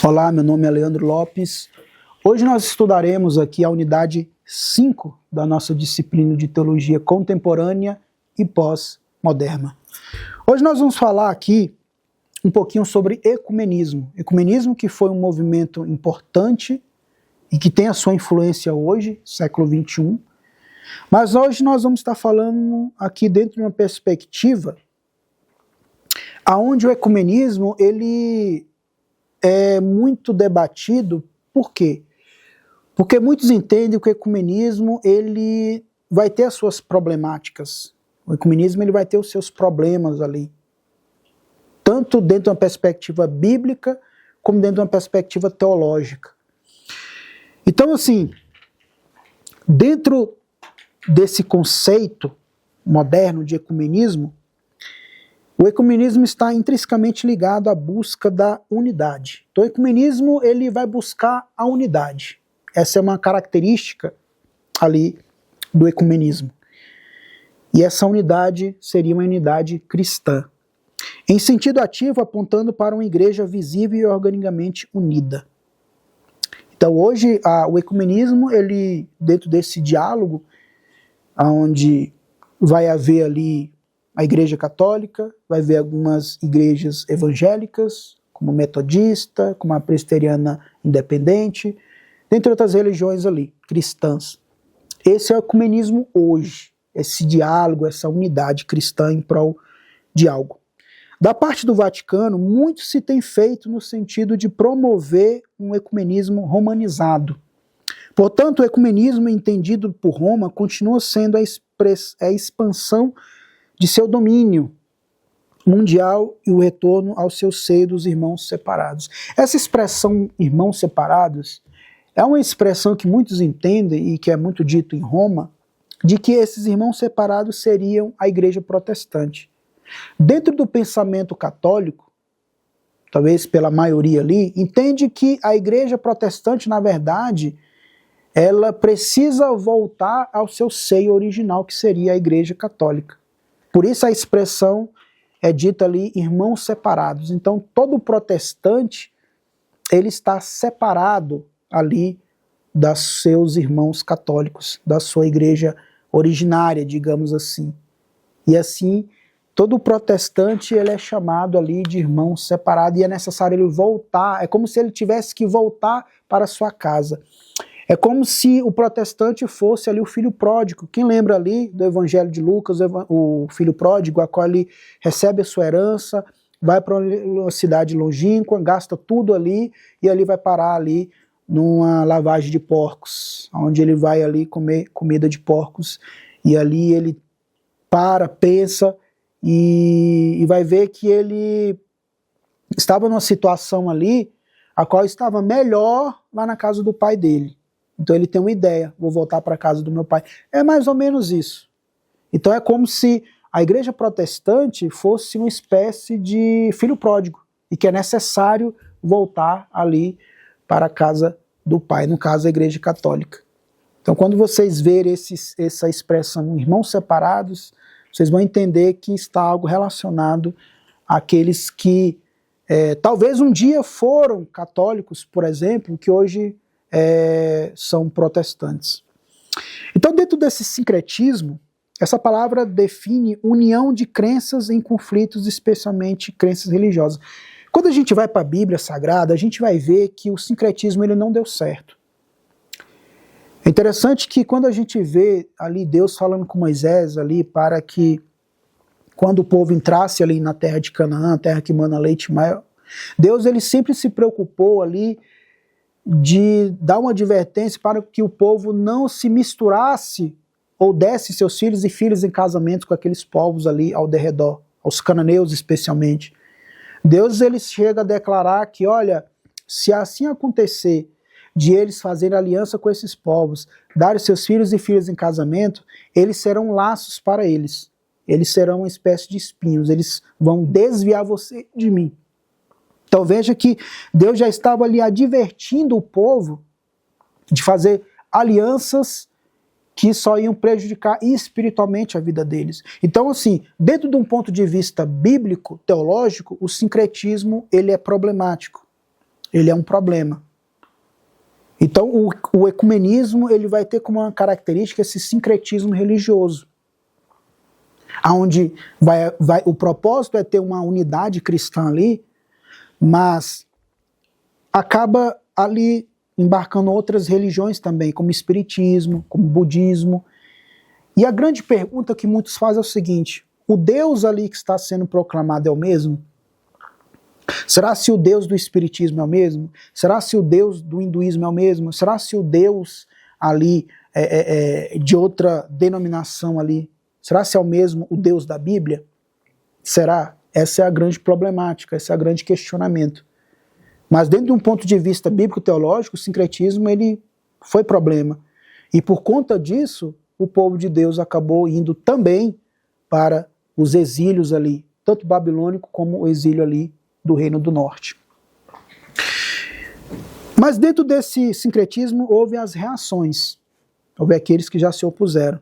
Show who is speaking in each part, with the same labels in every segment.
Speaker 1: Olá, meu nome é Leandro Lopes. Hoje nós estudaremos aqui a unidade 5 da nossa disciplina de Teologia Contemporânea e Pós-Moderna. Hoje nós vamos falar aqui um pouquinho sobre ecumenismo. Ecumenismo que foi um movimento importante e que tem a sua influência hoje, século XXI. Mas hoje nós vamos estar falando aqui dentro de uma perspectiva aonde o ecumenismo ele é muito debatido. Por quê? Porque muitos entendem que o ecumenismo ele vai ter as suas problemáticas. O ecumenismo ele vai ter os seus problemas ali. Tanto dentro de uma perspectiva bíblica, como dentro de uma perspectiva teológica. Então, assim, dentro desse conceito moderno de ecumenismo, o ecumenismo está intrinsecamente ligado à busca da unidade. Então, o ecumenismo ele vai buscar a unidade. Essa é uma característica ali do ecumenismo. E essa unidade seria uma unidade cristã. Em sentido ativo, apontando para uma igreja visível e organicamente unida. Então, hoje, o ecumenismo, ele, dentro desse diálogo, onde vai haver ali a igreja católica, vai haver algumas igrejas evangélicas, como a metodista, como a presbiteriana independente, dentre outras religiões ali, cristãs. Esse é o ecumenismo hoje, esse diálogo, essa unidade cristã em prol de algo. Da parte do Vaticano, muito se tem feito no sentido de promover um ecumenismo romanizado. Portanto, o ecumenismo entendido por Roma continua sendo a expansão de seu domínio mundial e o retorno ao seu seio dos irmãos separados. Essa expressão irmãos separados é uma expressão que muitos entendem e que é muito dito em Roma, de que esses irmãos separados seriam a igreja protestante. Dentro do pensamento católico, talvez pela maioria ali, entende que a igreja protestante, na verdade, ela precisa voltar ao seu seio original, que seria a igreja católica. Por isso a expressão é dita ali, irmãos separados. Então todo protestante, ele está separado ali dos seus irmãos católicos, da sua igreja originária, digamos assim. E assim, todo protestante ele é chamado ali de irmão separado e é necessário ele voltar, é como se ele tivesse que voltar para a sua casa. É como se o protestante fosse ali o filho pródigo. Quem lembra ali do Evangelho de Lucas, o filho pródigo, a qual ele recebe a sua herança, vai para uma cidade longínqua, gasta tudo ali e ali vai parar ali numa lavagem de porcos, onde ele vai ali comer comida de porcos e ali ele pensa e vai ver que ele estava numa situação ali a qual estava melhor lá na casa do pai dele. Então ele tem uma ideia, vou voltar para a casa do meu pai. É mais ou menos isso. Então é como se a igreja protestante fosse uma espécie de filho pródigo e que é necessário voltar ali para a casa do pai, no caso a igreja católica. Então quando vocês verem essa expressão irmãos separados, vocês vão entender que está algo relacionado àqueles que talvez um dia foram católicos, por exemplo, que hoje são protestantes. Então, dentro desse sincretismo, essa palavra define união de crenças em conflitos, especialmente crenças religiosas. Quando a gente vai para a Bíblia Sagrada, a gente vai ver que o sincretismo ele não deu certo. É interessante que quando a gente vê ali Deus falando com Moisés ali para que quando o povo entrasse ali na terra de Canaã, terra que mana leite e mel, Deus ele sempre se preocupou ali de dar uma advertência para que o povo não se misturasse ou desse seus filhos e filhas em casamento com aqueles povos ali ao derredor, aos cananeus especialmente. Deus ele chega a declarar que, olha, se assim acontecer de eles fazerem aliança com esses povos, darem seus filhos e filhas em casamento, eles serão laços para eles. Eles serão uma espécie de espinhos, eles vão desviar você de mim. Então veja que Deus já estava ali advertindo o povo de fazer alianças que só iam prejudicar espiritualmente a vida deles. Então assim, dentro de um ponto de vista bíblico, teológico, o sincretismo ele é problemático. ele é um problema. Então o ecumenismo ele vai ter como uma característica esse sincretismo religioso, onde o propósito é ter uma unidade cristã ali, mas acaba ali embarcando outras religiões também, como espiritismo, como budismo. E a grande pergunta que muitos fazem é o seguinte: o Deus ali que está sendo proclamado é o mesmo? Será se o Deus do espiritismo é o mesmo? Será se o Deus do hinduísmo é o mesmo? Será se o Deus ali de outra denominação ali, será se é o mesmo o Deus da Bíblia? Será? Essa é a grande problemática, esse é o grande questionamento. Mas dentro de um ponto de vista bíblico-teológico, o sincretismo ele foi problema. E por conta disso, o povo de Deus acabou indo também para os exílios ali, tanto babilônico como o exílio ali do Reino do Norte. Mas dentro desse sincretismo houve as reações, houve aqueles que já se opuseram.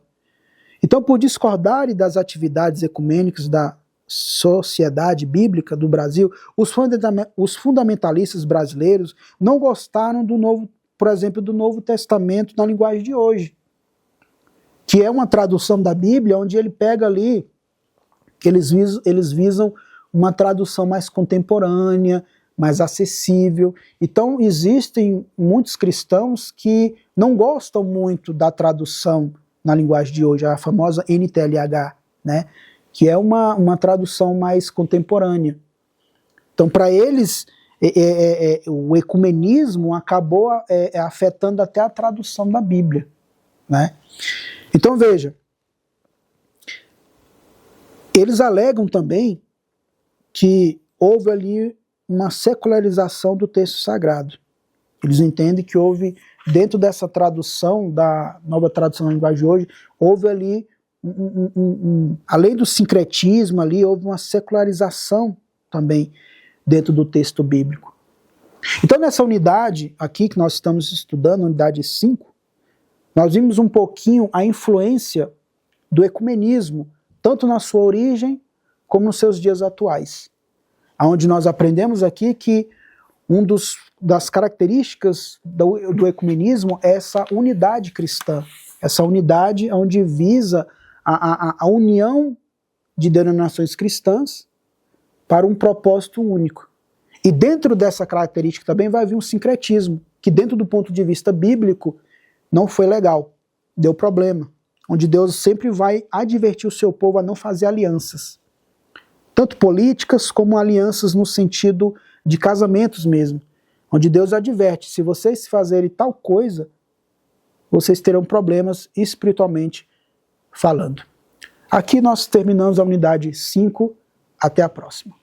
Speaker 1: Então, por discordarem das atividades ecumênicas da sociedade bíblica do Brasil, os fundamentalistas brasileiros não gostaram do novo, por exemplo, do Novo Testamento na linguagem de hoje, que é uma tradução da Bíblia onde ele pega ali, eles visam uma tradução mais contemporânea, mais acessível. Então existem muitos cristãos que não gostam muito da tradução na linguagem de hoje, a famosa NTLH, né? Que é uma tradução mais contemporânea. Então, para eles, o ecumenismo acabou afetando até a tradução da Bíblia, né? Então, veja, eles alegam também que houve ali uma secularização do texto sagrado. Eles entendem que houve, dentro dessa tradução, da nova tradução da linguagem de hoje, houve ali além do sincretismo ali, houve uma secularização também dentro do texto bíblico. Então nessa unidade aqui que nós estamos estudando, unidade 5, nós vimos um pouquinho a influência do ecumenismo, tanto na sua origem como nos seus dias atuais. Onde nós aprendemos aqui que das características do ecumenismo é essa unidade cristã, essa unidade onde visa a união de denominações cristãs para um propósito único. E dentro dessa característica também vai vir um sincretismo, que dentro do ponto de vista bíblico não foi legal, deu problema, onde Deus sempre vai advertir o seu povo a não fazer alianças, tanto políticas como alianças no sentido de casamentos mesmo, onde Deus adverte: se vocês fazerem tal coisa, vocês terão problemas espiritualmente falando. Aqui nós terminamos a unidade 5. Até a próxima.